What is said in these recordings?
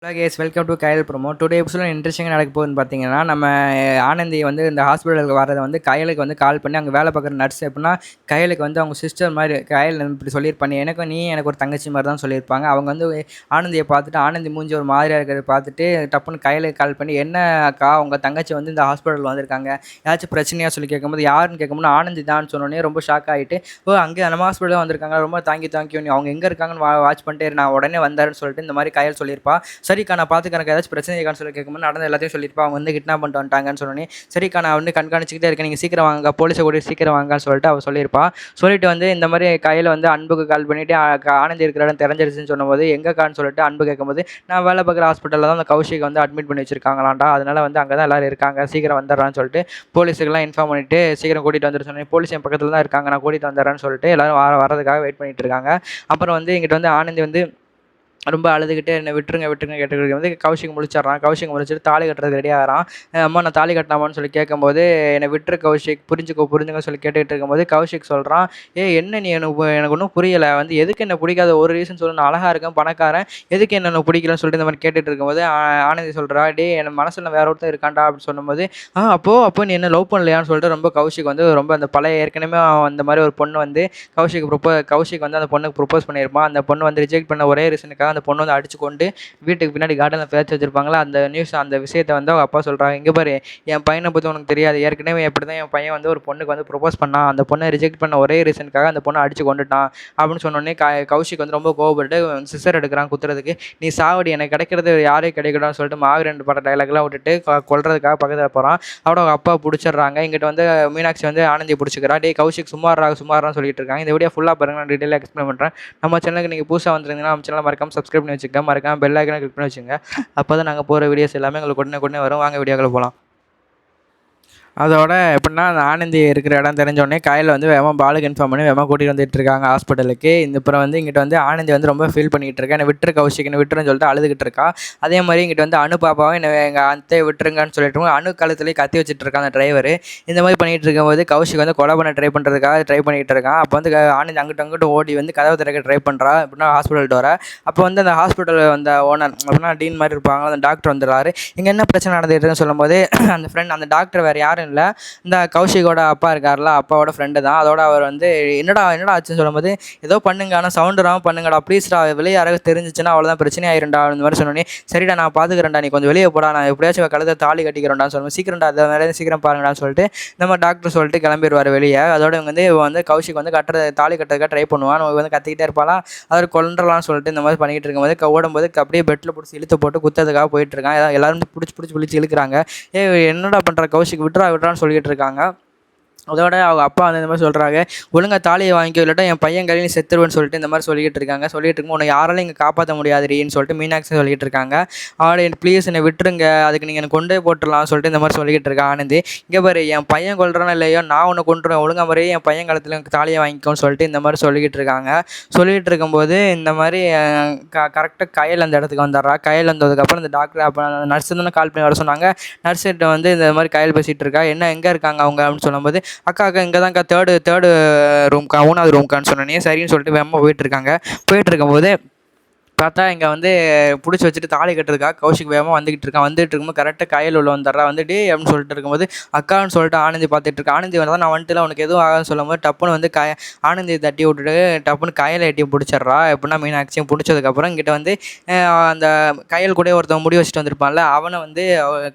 Hello guys, welcome to கையல் promo. Today episode இன்ட்ரெஸ்டிங்காக நடக்க போகுதுன்னு பார்த்தீங்கன்னா, நம்ம ஆனந்தி வந்து இந்த ஹாஸ்பிட்டலுக்கு வரதை வந்து கையலுக்கு வந்து கால் பண்ணி அங்கே வேலை பார்க்குற நர்ஸ் எப்படின்னா கையலுக்கு வந்து அவங்க சிஸ்டர் மாதிரி கையல் இப்படி சொல்லியிருப்பாங்க. எனக்கு ஒரு தங்கச்சி மாதிரி தான் சொல்லியிருப்பாங்க. அவங்க வந்து ஆனந்தியை பார்த்துட்டு ஆனந்தி மூஞ்சி ஒரு மாதிரியாக இருக்கிறத பார்த்துட்டு டப்புன்னு கையலுக்கு கால் பண்ணி, என்ன அக்கா உங்கள் தங்கச்சி வந்து இந்த ஹாஸ்பிட்டலில் வந்திருக்காங்க, ஏதாச்சும் பிரச்சனையாக சொல்லி கேட்கும்போது, யாருன்னு கேட்கும்போது ஆனந்தி தான் சொன்னோன்னே ரொம்ப ஷாக் ஆகிட்டு, அங்கே நம்ம ஹாஸ்பிட்டலில் வந்திருக்காங்க, ரொம்ப தேங்க்யூ அவங்க எங்கே இருக்காங்கன்னு வாட்ச் பண்ணிட்டு நான் உடனே வந்தாருன்னு சொல்லிட்டு இந்த மாதிரி கையல் சொல்லியிருப்பா. சரிக்கா நான் பார்த்துக்கிறேன், ஏதாச்சும் பிரச்சனை இருக்கான்னு சொல்லி கேட்கும்போது நடந்த எல்லாத்தையும் சொல்லியிருப்பா. அவங்க வந்து கிட்னாப் பண்ணிட்டு வந்துட்டாங்கன்னு சொன்னோன்னே, சரிக்கா நான் வந்து கண்காணிச்சிக்கிட்டே இருக்கேன், நீங்கள் சீக்கிரம் வாங்க, போலீஸை கூட சீக்கிரம் வாங்கன்னு சொல்லிட்டு அவள் சொல்லியிருப்பா. சொல்லிட்டு வந்து இந்த மாதிரி கையில் வந்து அன்புக்கு கால் பண்ணிவிட்டு ஆனந்தி இருக்கிற இடம் தெரிஞ்சிருச்சுன்னு சொன்னபோது, எங்கக்கான்னு சொல்லிட்டு அன்பு கேட்கும்போது, நான் வேலை பார்க்குற ஹாஸ்பிட்டலில் தான் அந்த கௌஷிக் வந்து அட்மிட் பண்ணி வச்சிருக்காங்களாண்டா, அதனால் வந்து அங்கே தான் எல்லோரும் இருக்காங்க, சீக்கிரம் வந்துடுறான்னு சொல்லிட்டு போலீஸுக்கெல்லாம் இன்ஃபார்ம் பண்ணிவிட்டு சீக்கிரம் கூட்டிகிட்டு வந்துட்டு சொன்னேன். போலீஸ் என் பக்கத்தில் தான் இருக்காங்க, நான் கூட்டிகிட்டு வந்துடுறேன்னு சொல்லிட்டு எல்லோரும் வரதுக்காக வெயிட் பண்ணிட்டு இருக்காங்க. அப்புறம் வந்து இங்கிட்ட வந்து ஆனந்தி வந்து ரொம்ப அழுதுகிட்டு என்னை விட்டுருங்க கேட்டுக்கிட்டு வந்து கௌஷிக் முழிச்சிட்றான். கௌஷிக் முழிச்சிட்டு தாலி கட்டுறதுக்கு ரெடி ஆகிறான். அம்மா நான் தாலி கட்டினாமான்னு சொல்லி கேட்கும்போது, என்னை விட்டுரு கௌஷிக், புரிஞ்சுங்க சொல்லி கேட்டுக்கிட்டு இருக்கும்போது கௌஷிக் சொல்கிறான், என்ன நீ எனக்கு ஒன்றும் புரியலை, வந்து எதுக்கு என்ன பிடிக்காத ஒரு ரீசன் சொல்லு, நான் அழகாக இருக்கேன், பணக்காரன், எதுக்கு என்ன பிடிக்கலன்னு சொல்லிட்டு இந்த மாதிரி கேட்டுட்டு இருக்கும்போது ஆனந்தி சொல்கிறா, என் மனசில் வேற ஒருத்தர் இருக்காண்டா அப்படின்னு சொல்லும்போது, அப்போ நீ என்ன லவ் பண்ணலையான்னு சொல்லிட்டு ரொம்ப கௌஷிக் வந்து ரொம்ப அந்த பழைய ஏற்கனவே அந்த மாதிரி ஒரு பொண்ணு வந்து கௌஷிக் வந்து அந்த பொண்ணுக்கு ப்ரொப்போஸ் பண்ணியிருப்பான். அந்த பொண்ணு வந்து ரிஜெக்ட் பண்ண ஒரே ரீசனுக்காக அந்த பொண்ணு வந்து அடிச்சு கொண்டு வீட்டுக்கு பின்னாடி கார்டனில் பேச்சு வச்சிருப்பாங்களா, அந்த விஷயத்தை வந்து அவங்க அப்பா சொல்கிறாங்க, இங்கே பாரு என் பையனை பற்றி உனக்கு தெரியாது, ஏற்கனவே எப்படி தான் என் பையன் வந்து ஒரு பொண்ணுக்கு வந்து ப்ரொப்போஸ் பண்ணான், அந்த பொண்ணை ரிஜெக்ட் பண்ண ஒரே ரீசனுக்காக அந்த பொண்ணை அடிச்சு கொண்டுட்டான் அப்படின்னு சொன்னோடனே கௌஷிக் வந்து ரொம்ப கோவப்பட்டு சிசர் எடுக்கிறான் குத்துறதுக்கு. நீ சாவடி, எனக்கு கிடைக்கிறது யாரே கிடைக்கணும்னு சொல்லிட்டு மாவீரன் பட டைலாக்லாம் விட்டுட்டு கொல்றதுக்காக பக்கத்தில் போகிறான். அவட அவங்க அப்பா பிடிச்சிடுறாங்க. இங்கிட்ட வந்து மீனாட்சி வந்து ஆனந்தியை பிடிச்சிக்கிறா. கௌஷிக் சும்மாறான்னு சொல்லிட்டு இருக்காங்க. இந்த வீடியோ ஃபுல்லாக பாருங்க, நான் டீட்டெயிலாக எக்ஸ்பிளைன் பண்ணுறேன். நம்ம சேனலுக்கு நீங்கள் புதுசாக வந்துருந்தீங்கன்னா நம்ம சேனல் மறக்காம சப்ஸ்கிரைப் பண்ணி வச்சுக்கோங்க, மறக்காம பெல் ஐக்கானை கிளிக் பண்ணி வச்சுங்க. அப்போ தான் நாங்கள் போகிற வீடியோஸ் எல்லாமே உங்களுக்கு உடனே வரும். வாங்க வீடியோக்களை போகலாம். அதோட எப்படின்னா அந்த ஆனந்தி இருக்கிற இடம் தெரிஞ்சோடனே கையில் வந்து பாலுக்கு இன்ஃபார்ம் பண்ணி கூட்டிகிட்டு வந்துட்டு இருக்காங்க ஹாஸ்பிட்டலுக்கு. அப்புறம் வந்து இங்கிட்ட வந்து ஆனந்தி வந்து ரொம்ப ஃபீல் பண்ணிகிட்டு இருக்கா, என்னை விட்டுரு கௌஷிக், என்னை விட்டுருன்னு சொல்லிட்டு அழுதுகிட்டு இருக்கா. அதே மாதிரி இங்கிட்ட வந்து அனு பாப்பாவும் என்னை எங்கள் அத்தையை விட்டுருங்கன்னு சொல்லிட்டு அணு காலத்துலேயே கத்தி வச்சுட்டு இருக்கான் அந்த டிரைவர். இந்த மாதிரி பண்ணிகிட்டு இருக்கும்போது கௌஷிக் வந்து கொலை பண்ண ட்ரை பண்ணிகிட்டு இருக்கான். அப்போ வந்து ஆனந்தி அங்கிட்ட ஓடி வந்து கதவு திறக்க ட்ரை பண்ணுறா அப்படின்னா ஹாஸ்பிட்டல் டோரை. அப்போ வந்து அந்த ஹாஸ்பிட்டல் வந்த ஓனர் அப்படின்னா டீன் மாதிரி இருப்பாங்க, அந்த டாக்டர் வந்துடுறாரு. இங்கே என்ன பிரச்சனை நடந்துகிட்டு இருக்குன்னு சொல்லும்போது அந்த ஃப்ரெண்ட், அந்த டாக்டர் வேறு யாரும் இல்லை, இந்த கௌஷிகோட அப்பா இருக்கார்ல, அப்பாவோட ஃப்ரெண்டு தான். அதோட அவர் வந்து என்னடா ஆச்சுன்னு சொல்லும்போது, ஏதோ பண்ணுங்க, ஆனால் சவுண்டு வராமல் பண்ணுங்கடா ப்ளீஸ்டா, வெளியே யாராவது தெரிஞ்சிச்சுன்னா அவ்வளோதான் பிரச்சனை ஆயிருண்டா அந்த மாதிரி சொன்னோன்னே, சரிடா நான் பார்த்துக்கிறேன்டா, நீ கொஞ்சம் வெளியே போடா, நான் எப்படியாச்சும் கழுத்தை தாலி கட்டிக்கிறேன்டான்னு சொல்லுவோம், சீக்கிரம்டா அதை வேறு சீக்கிரம் பாருங்கடான்னு சொல்லிட்டு நம்ம டாக்டர் சொல்லிட்டு கிளம்பிடுவார் வெளியே. அதோட வந்து கௌஷிக் வந்து தாலி கட்டுறதுக்காக ட்ரை பண்ணுவான். நம்ம வந்து கத்திக்கிட்டே இருப்பாளா, அவர் கொல்றலாம்னு சொல்லிட்டு இந்த மாதிரி பண்ணிக்கிட்டு இருக்கும்போது ஓடும்போது அப்படியே பெட்டில் பிடிச்சி இழுத்து போட்டு குத்துறதுக்காக போயிட்டு இருக்கான். எல்லாரும் பிடிச்சி இழுக்கிறாங்க. என்னடா பண்ணுற கௌஷிக், விட்றான்னு சொல்லிட்டு இருக்காங்க. அதோட அவங்க அப்பா வந்து இந்த மாதிரி சொல்கிறாங்க, ஒழுங்காக தாலியை வாங்கிக்கோ, இல்லாட்டா என் பையன் கையில் செத்துருவேன்னு சொல்லிட்டு இந்த மாதிரி சொல்லிட்டு இருக்கும். உன்னை யாராலும் இங்கே காப்பாற்ற முடியாதுன்னு சொல்லிட்டு மீனாட்சி சொல்லிட்டு இருக்காங்க. ப்ளீஸ் என்னை விட்டுருங்க, அதுக்கு நீங்கள் எனக்கு கொண்டே போட்டுடலாம்னு சொல்லிட்டு இந்த மாதிரி சொல்லிக்கிட்டு இருக்கா ஆனந்தி. இங்கே பாரு என் பையன் கொள்றானோ இல்லையோ, நான் உன்னை கொண்டுருவேன், ஒழுங்காக மாதிரியே என் பையன் காலத்தில் தாலியை வாங்கிக்கோன்னு சொல்லிட்டு இந்த மாதிரி சொல்லிக்கிட்டு இருக்காங்க. சொல்லிகிட்டு இருக்கும்போது இந்த மாதிரி கரெக்டாக கையில் அந்த இடத்துக்கு வந்துடுறா. கையில் வந்ததுக்கப்புறம் இந்த டாக்டர் அப்போ நர்ஸு தானே கால் பண்ணி வர சொன்னாங்க. நர்ஸுகிட்ட வந்து இந்த மாதிரி கையில் பேசிகிட்டு இருக்கா. எங்கே இருக்காங்க அவங்க அப்படின்னு சொல்லும்போது, அக்கா இங்கே தான்க்கா தேர்டு ரூம்க்கா, 3வது ரூம்க்கான்னு சொன்னோன்னே சரின்னு சொல்லிட்டு வேகமாக போயிட்டு இருக்கும்போது பார்த்தா இங்கே வந்து பிடிச்சி வச்சுட்டு தாலி கட்டுறதுக்காக கௌஷிக் வேகமாக வந்துட்டு இருக்கும்போது கரெக்டாக கையில் உள்ள வந்துடுறா. வந்துட்டு அப்படின்னு சொல்லிட்டு இருக்கும்போது அக்கான்னு சொல்லிட்டு ஆனந்தி பார்த்துட்டு இருக்கா. ஆனந்தி வந்தால் நான் வந்துட்டுல உனக்கு எதுவும் ஆகாதுன்னு சொல்லும்போது டப்புன்னு வந்து ஆனந்தி தட்டி விட்டுட்டு டப்புன்னு கையில் எட்டி பிடிச்சிட்றா. எப்படின்னா மீனாட்சியும் பிடிச்சதுக்கப்புறம் இங்கிட்ட வந்து அந்த கையில் கூட ஒருத்தவங்க முடி வச்சுட்டு வந்திருப்பான்ல, அவனை வந்து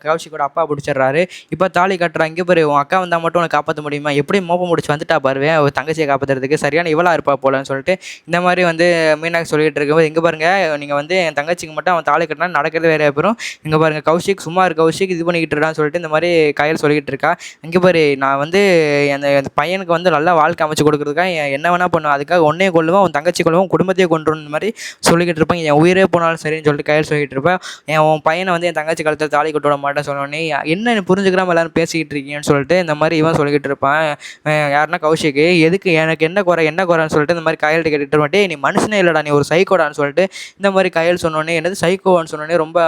கௌஷிக்கோட அப்பா பிடிச்சிட்றாரு. இப்போ தாலி கட்டுறா. இங்கே பாரு உன் அக்கா வந்தால் மட்டும் உனக்கு காப்பாற்ற முடியுமா, எப்படி மோப்பம் முடிச்சு வந்துட்டா பாருவேன், அவள் தங்கச்சியை காப்பாற்றுறதுக்கு சரியான இவளாக இருப்பா போலன்னு சொல்லிட்டு இந்த மாதிரி வந்து மீனாட்சி சொல்லிட்டு இருக்கும்போது, இங்கே பாருங்க நீங்கள் வந்து என் தங்கச்சிக்கு மட்டும் அவன் தாலி கட்டினா நடக்கிறது வேறு போயிடும், இங்கே பாருங்கள் கௌஷிக் சும்மா கௌஷிக் இது பண்ணிக்கிட்டு இருக்கான்னு சொல்லிட்டு இந்த மாதிரி கையில் சொல்லிக்கிட்டு இருக்கா. இங்கே பாரு நான் வந்து அந்த பையனுக்கு வந்து நல்லா வாழ்க்கை அமைச்சு கொடுக்குறதுக்காக என்ன வேணா பண்ணுவேன், அதுக்காக ஒன்னே கொள்ளுவேன், அவன் தங்கச்சி கொள்ளுவோம், குடும்பத்தையே கொண்டுரும் இந்த மாதிரி சொல்லிக்கிட்டு இருப்பேன், என் உயிரே போனாலும் சரின்னு சொல்லிட்டு கையில் சொல்லிக்கிட்டு இருப்பேன். உன் பையனை வந்து என் தங்கச்சி கழுத்தில் தாலி கட்ட விட மாட்டேன்னு சொன்னோன்னே, என்ன புரிஞ்சுக்கிறாம எல்லாரும் பேசிக்கிட்டு இருக்கீங்கன்னு சொல்லிட்டு இந்த மாதிரி இவன் சொல்லிக்கிட்டு இருப்பான். யாருன்னா கௌஷிக்கு, எதுக்கு எனக்கு என்ன குறைன்னு சொல்லிட்டு இந்த மாதிரி கையெழுத்து கேட்டுட்டு மாட்டே, நீ மனுஷனே இல்லைடா, நீ ஒரு சைக்கோடான்னு சொல்லிட்டு இந்த மாதிரி கையல் சொன்னோடனே என்னது சைக்கோவான்னு சொன்னோடனே ரொம்ப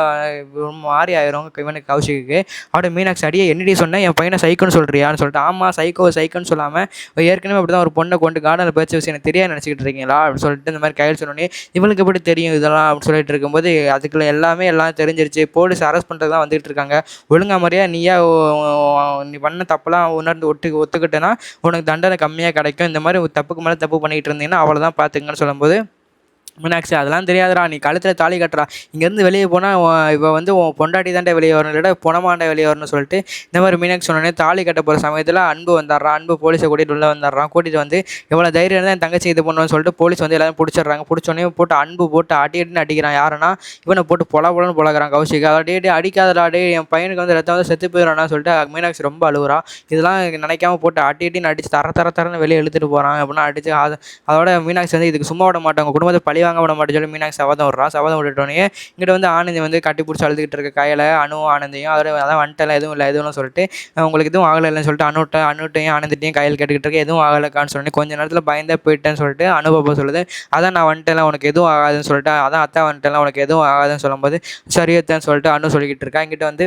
மாறி ஆயிரும் இவனுக்கு கௌஷிக்கு. அப்படியே மீனாட்சி அடியே என்னடி சொன்னேன் என் பையனை சைக்கோன்னு சொல்கிறியான்னு சொல்லிட்டு, ஆமாம் சைக்கோன்னு சொல்லாமல் ஏற்கனவே அப்படி தான் ஒரு பொண்ணை கொண்டு கார்டனில் பேச்சு வச்சு எனக்கு தெரியாது நினச்சிக்கிட்டு இருக்கீங்களா அப்படின்னு சொல்லிட்டு இந்த மாதிரி கையில் சொன்னோன்னே இவளுக்கு எப்படி தெரியும் இதெல்லாம் அப்படின்னு சொல்லிட்டு இருக்கும்போது அதுக்குள்ள எல்லாம் தெரிஞ்சிருச்சு. போலீஸ் அரெஸ்ட் பண்ணுறது தான் வந்துட்டு இருக்காங்க. ஒழுங்கா முறையாக நீ பண்ண தப்பெல்லாம் உணர்ந்து ஒத்துக்கிட்டேன்னா உனக்கு தண்டனை கம்மியாக கிடைக்கும். இந்த மாதிரி தப்புக்கு மேலே தப்பு பண்ணிகிட்டு இருந்தீங்கன்னா அவ்வளோதான் பார்த்துங்கன்னு சொல்லும்போது, மீனாட்சி அதெல்லாம் தெரியாதுடா, நீ கழுத்தில் தாலி கட்டுறா, இங்கேருந்து வெளியே போனால் இப்போ வந்து உன் பொண்டாட்டி தாண்டா வெளியே வரணும், இல்லைடா பொணமாண்டா வெளியே வரணும்னு சொல்லிட்டு இந்த மாதிரி மீனாட்சி சொன்னோடனே தாலி கட்ட போகிற சமயத்தில் அன்பு வந்துடுறான். அன்பு போலீஸை கூட்டிகிட்டு உள்ளே வந்துடுறான். கூட்டிகிட்டு வந்து எவ்வளோ தைரியம் இருந்தால் என் தங்கச்சி இது பண்ணுவேன்னு சொல்லிட்டு போலீஸ் வந்து எல்லாரும் பிடிச்சிடுறாங்க. பிடிச்சோடனே போட்டு அன்பு போட்டு அடின்னு அடிக்கிறான். யாருன்னா இவனை போட்டு பொலன்னு பொழக்கிறான் கௌஷிக். அதோட அடிக்காதடா டே, என் பையனுக்கு வந்து ரத்தம் வந்து செத்து போயிடறான்னு சொல்லிட்டு மீனாட்சி ரொம்ப அழுகுறா. இதெல்லாம் நினைக்காம போட்டு அடின்னு அடிச்சு தரன்னு வெளியே இழுத்துட்டு போகிறான் அப்படின்னா அடிச்சு. அதோட மீனாட்சி வந்து இதுக்கு சும்மா விட மாட்டாங்க, குடும்பத்தை பழி வாங்க விட மாட்டேன்னு சொல்லி மீனாட்சி சபதம் விட்டுட்டோன்னே இங்கிட்ட வந்து ஆனந்தி வந்து கட்டி பிடிச்சி அழுதுகிட்டு இருக்க கையில் அணுவும் ஆனந்தியும் அதான் வந்துட்டல எதுவும் சொல்லிட்டு உங்களுக்கு எதுவும் ஆகலைன்னு சொல்லிட்டு அணுட்டையும் ஆனந்திட்டையும் கையில் கேட்டுக்கிட்டு இருக்க எதுவும் ஆகலைக்கான்னு சொல்லி கொஞ்ச நேரத்தில் பயந்தே போயிட்டேன்னு சொல்லிட்டு அனுபவம் சொல்லுது. அதான் நான் வந்துட்டேன் உனக்கு எதுவும் ஆகாதுன்னு சொல்லிட்டு, அதான் அத்தா வந்துட்டேன் உனக்கு எதுவும் ஆகாதுன்னு சொல்லும்போது சரியத்தான் சொல்லிட்டு அனு சொல்லிக்கிட்டு இருக்கா. இங்கிட்ட வந்து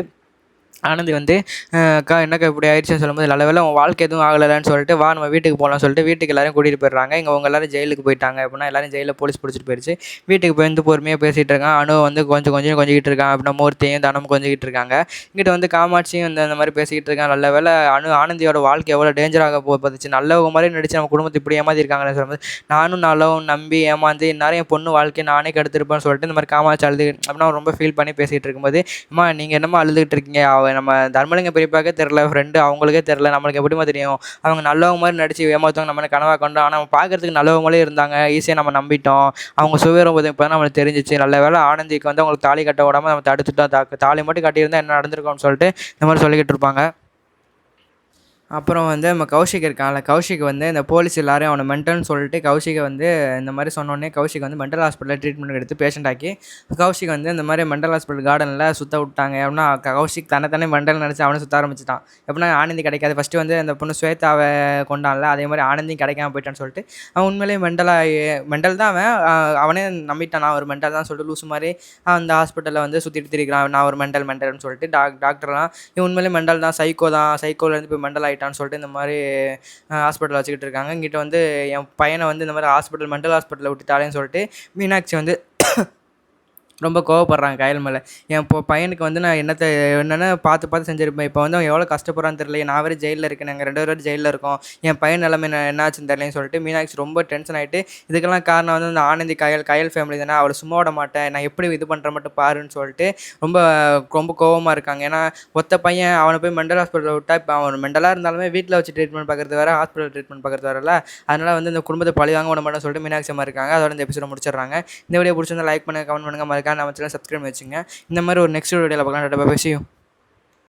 ஆனந்தி வந்து அக்கா என்னக்கா இப்படி ஆயிடுச்சுன்னு சொல்லும்போது, நல்ல வேளை உன் வாழ்க்கை எதுவும் ஆகலைன்னு சொல்லிட்டு வா நம்ம வீட்டுக்கு போகலாம்னு சொல்லிட்டு வீட்டுக்கு எல்லாரும் கூட்டிகிட்டு போயிடுறாங்க. அவங்க எல்லாரும் ஜெயிலுக்கு போயிட்டாங்க அப்படின்னா எல்லாரும் ஜெயிலில் போலீஸ் பிடிச்சிட்டு போயிடுச்சு. வீட்டுக்கு போய் வந்து பொறுமையாக பேசிகிட்டு இருக்கான். அணு வந்து கொஞ்சிக்கிட்டு இருக்கான் அப்படின்னா மூர்த்தியும் தனமும் கொஞ்சிக்கிட்டு இருக்காங்க. இங்கிட்ட வந்து காமாட்சியும் வந்து அந்த மாதிரி பேசிக்கிட்டு இருக்கான். நல்ல வேளை ஆனந்தியோட வாழ்க்கை எவ்வளோ டேஞ்சராக போச்சு, நல்லவங்க மாதிரி நடிச்சு நம்ம குடும்பத்தை இப்படி ஏமாதி இருக்காங்கன்னு சொல்லும்போது, நானும் நல்லவன் நம்பி ஏமாந்து நிறைய பொண்ணு வாழ்க்கையை நானே கெடுத்துருப்பேன்னு சொல்லிட்டு இந்த மாதிரி காமாட்சி அழுது அப்படின்னா ரொம்ப ஃபீல் பண்ணி பேசிகிட்டு இருக்கும்போது, அம்மா நீங்கள் என்னம்மா அழுதுகிட்டு இருக்கீங்க, நம்ம தர்மலிங்க பெரியப்பாக்கே தெரில, ஃப்ரெண்டு அவங்களுக்கே தெரில, நம்மளுக்கு எப்படிமா தெரியும், அவங்க நல்லவங்க மாதிரி நடிச்சு ஏமாற்றுவாங்க நம்ம கனவாக கொண்டோம், ஆனால் நம்ம பார்க்குறதுக்கு நல்லவங்களே இருந்தாங்க, ஈஸியாக நம்ம நம்பிட்டோம், அவங்க சுயரம் போது இப்போ தான் நம்மளுக்கு தெரிஞ்சிச்சு. நல்ல வேளை ஆனந்திக்கு வந்து அவங்களுக்கு தாலி கட்ட விடாமல் நம்ம தடுத்துட்டோம், தாலி மட்டும் கட்டியிருந்தால் என்ன நடந்திருக்கோம்னு சொல்லிட்டு இந்த மாதிரி சொல்லிக்கிட்டு இருப்பாங்க. அப்புறம் வந்து நம்ம கௌஷிக் இருக்கான்ல, கௌஷிக் வந்து இந்த போலீஸ் எல்லாரையும் அவனை மென்டல்னு சொல்லிட்டு கௌஷிகை வந்து இந்த மாதிரி சொன்னோடனே கௌஷிக் வந்து மென்டல் ஹாஸ்பிட்டலில் ட்ரீட்மெண்ட் எடுத்து பேஷண்ட் ஆக்கி கௌஷிக் வந்து இந்த மாதிரி மென்டல் ஹாஸ்பிட்டல் கார்டனில் சுற்ற விட்டாங்க. அப்படின்னா கௌஷிக் தன்னை மென்டல் நினச்சி அவனை சுற்ற ஆரம்பிச்சிட்டான். எப்படின்னா ஆனந்தி கிடைக்காது, ஃபஸ்ட்டு வந்து அந்த பொண்ணு ஸ்வேதாவை கொண்டான்ல, அதே மாதிரி ஆனந்தியும் கிடைக்காம போயிட்டான்னு சொல்லிட்டு அவன் உண்மையிலேயே மென்டல் தான், அவனே நம்பிட்டான் நான் ஒரு மென்டல் தான் சொல்லிட்டு லூசு மாதிரி அந்த ஹாஸ்பிட்டலில் வந்து சுற்றிட்டு திரிக்கிறான். நான் ஒரு மென்டல்னு சொல்லிட்டு டாக்டர்லாம் இவன் உண்மையிலேயே மென்டல் தான், சைக்கோலேருந்து போய் மென்டல் ஆகிட்டான்னு சொல்லிட்டு இந்த மாதிரி ஹாஸ்பிட்டல் வச்சுக்கிட்டு இருக்காங்க. இங்கிட்ட வந்து என் பையனை வந்து இந்த மாதிரி மென்டல் ஹாஸ்பிட்டலில் விட்டுட்டாலேன்னு சொல்லிட்டு மீனாட்சி வந்து ரொம்ப கோவப்படுறாங்க கையல் மேலே. என் பையனுக்கு வந்து நான் என்னென்ன பார்த்து செஞ்சுருப்பேன், இப்போ வந்து அவன் எவ்வளோ கஷ்டப்படுறான்னு தெரியல, நான் வேறு ஜெயிலில் இருக்கேன், நாங்கள் 2 பேரும் ஜெயிலில் இருக்கோம், என் பையன் நிலைமை என்னாச்சுன்னு தெரியலன்னு சொல்லிட்டு மீனாட்சி ரொம்ப டென்ஷன் ஆகிட்டு, இதுக்கெல்லாம் காரணம் வந்து அந்த ஆனந்தி கையல் ஃபேமிலி தானே, அவளை சும்மா விட மாட்டேன், நான் எப்படி இது பண்ணுற மட்டும் பாருன்னு சொல்லிட்டு ரொம்ப ரொம்ப கோவமாக இருக்காங்க. ஏன்னா ஒத்த பையன் அவனை போய் மென்டல் ஹாஸ்பிட்டலில் விட்டால் இப்போ அவன் மென்டலாக இருந்தாலுமே வீட்டில் வச்சு ட்ரீட்மெண்ட் பார்க்குறது வேறு, ஹாஸ்பிட்டல் ட்ரீட்மெண்ட் பார்க்குறது வரல, அதனால் வந்து இந்த குடும்பத்தை பழி வாங்க விட மாட்டேன்னு சொல்லிட்டு மீனாட்சி அம்மா இருக்காங்க. அதோட இந்த எபிசோட முடிச்சிடுறாங்க. இந்த வீடியோ பிடிச்சிருந்தா லைக் பண்ணுங்கள், கமெண்ட் பண்ணுங்கள், மறக்காம நம்ம சேனல் சப்ஸ்கிரைப் வச்சுங்க. இந்த மாதிரி ஒரு நெக்ஸ்ட் வீடியோவில் பார்க்கலாம். பேசியும்